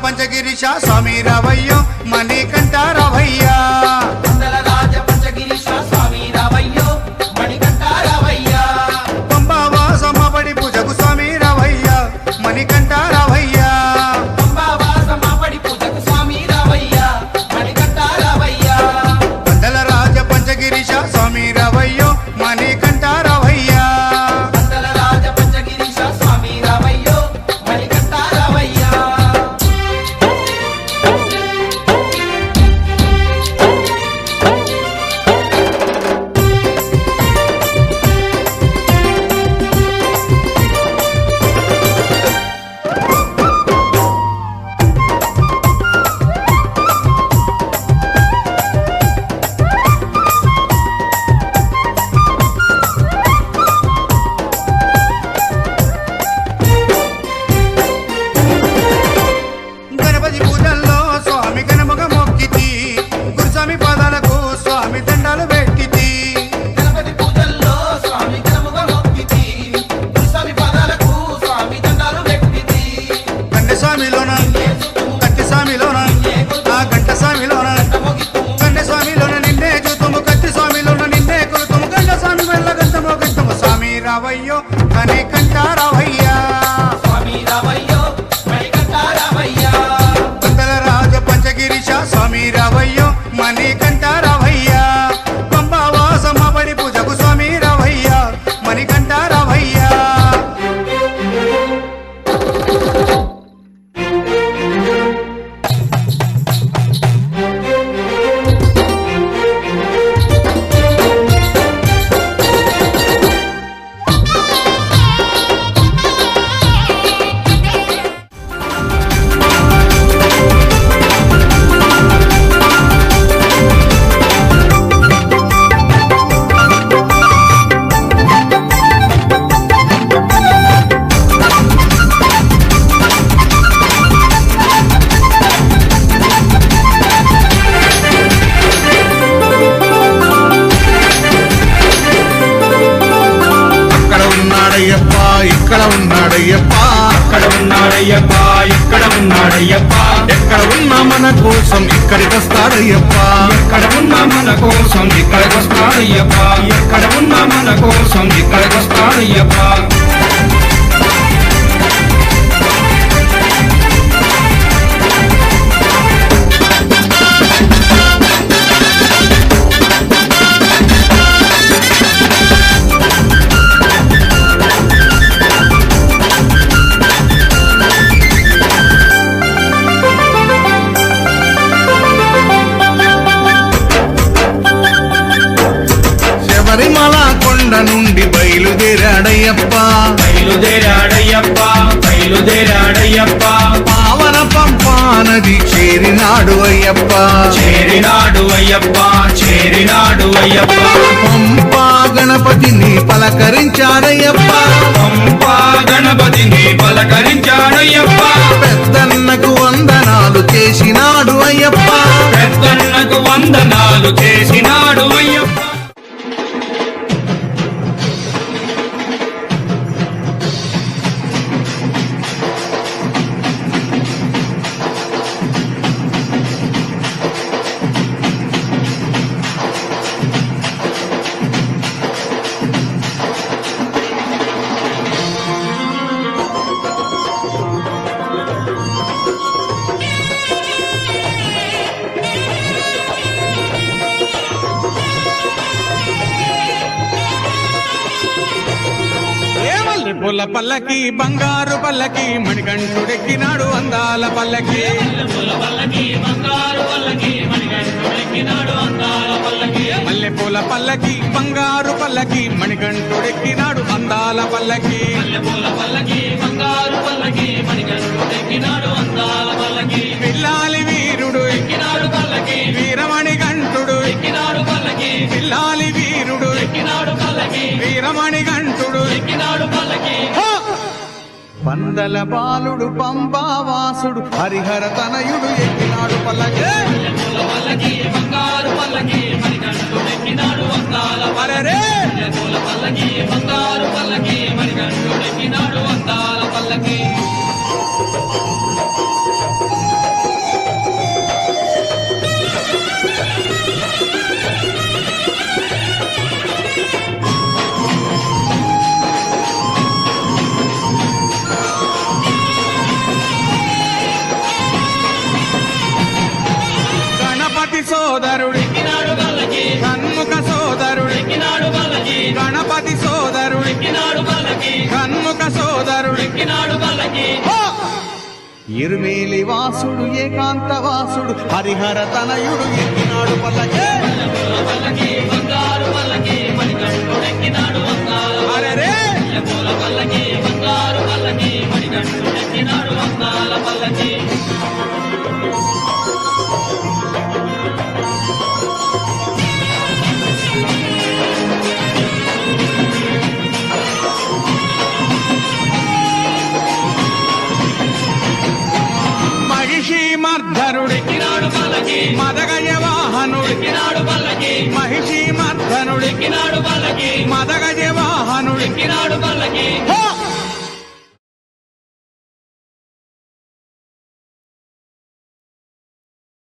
పంచగిరీశ స్వామి రావయ్యో మణికంఠ రావయ్యా రాజ పంచగిరీశ స్వామి రావయ్యో మణికంఠ రావయ్యా పంబావాసమబడి పూజకు స్వామి రావయ్యా మణికంఠ రావయ్యా పంబావాసమబడి పూజకు స్వామి రావయ్యా మణికంఠ రావయ్యా పందల రాజ పంచగిరీశ స్వామి రావయ్యో మణికంఠ రావయ్యా పందల రాజ పంచగిరీశ స్వామి రావయ్యో మణికంఠ రావయ్యా గణపతి పూజల్లో స్వామి గణముగ మొక్కితి గురుస్వామి పాదాలకు స్వామి దండాలు పెట్టితి గణపతి పూజల్లో స్వామి గణముగా మొక్కితి స్వామి పాదాలకు స్వామి దండాలు పెట్టితి కన్నె స్వామిలోన కత్తి స్వామిలోన ఆ గంట స్వామిలోన కన్నె స్వామిలోన నిన్నే చూతుము కత్తి స్వామిలోన నిన్నే కొలుతుము గంట స్వామి వెళ్ళ గంటమో గంటము స్వామి రావయ్యో మణికంఠ రావయ్యా స్వామి రావయ్యో మణికంఠ రావయ్యా పందల రాజ పంచగిరీశ స్వామి రావయ్యో మణికంఠ రావయ్యా పంబావాసమబడి పూజకు స్వామి రావయ్యా మణికంఠ రావయ్యా ఇక్కడ ఉన్నాడయ్యప్ప అక్కడ ఉన్నాడయ్యప్ప ఇక్కడ ఉన్నాడయ్యప్ప ఎక్కడ ఉన్నా మన కోసం ఇక్కడికి వస్తాడయ్యప్ప ఎక్కడ ఉన్నా మన కోసం ఇక్కడికి వస్తాడయ్యప్ప ఎక్కడ ఉన్నా మన కోసం ఇక్కడికి వస్తాడయ్యప్ప శబరిమల కొండ నుండి బయలుదేరాడయ్యప్ప బయలుదేరాడయ్యప్ప బయలుదేరాడయ్యప్ప పావన పంపా నది చేరినాడు అయ్యప్ప చేరినాడు అయ్యప్ప చేరినాడు అయ్యప్ప పంపా గణపతిని పలకరించాడయ్యప్ప పంపా గణపతిని పలకరించాడయ్యప్ప పల్లకి బంగారు పల్లకి మణికంఠుడెక్కినాడు అందాల పల్లకి మల్లెపూల పల్లకి బంగారు పల్లకి మణికంఠుడెక్కినాడు అందాల పల్లకి పిల్లాలి వీరుడు ఎక్కినాడు పల్లకి వీరమణి గంటుడు ఎక్కినాడు పల్లకి పిల్లాలి వీరుడు ఎక్కినాడు పల్లకి వీరమణి గంటుడు ఎక్కినాడు పల్లకి పందల బాలుడు పంబావాసుడు హరిహర తనయుడు ఎక్కినాడు పల్లకి బంగారు పల్లకి మణికంఠుడు ఎక్కినాడు అందాల పల్లకి బంగారు పల్లకి మణికంఠుడు ఎక్కినాడు అందాల పల్లకి సోదరుడు షణ్ముఖ సోదరుడు గణపతి సోదరుడు షణ్ముఖ సోదరుడు ఇరుమేలి వాసుడు ఏకాంత వాసుడు హరిహర తనయుడు ఎక్కినాడు పల్లకి అరెరే మర్ధనుడెక్కినాడు పల్లకి మదగజ వాహనుడెక్కినాడు పల్లకి మహిషి మర్ధనుడెక్కినాడు పల్లకి మదగజ వాహనుడెక్కినాడు పల్లకి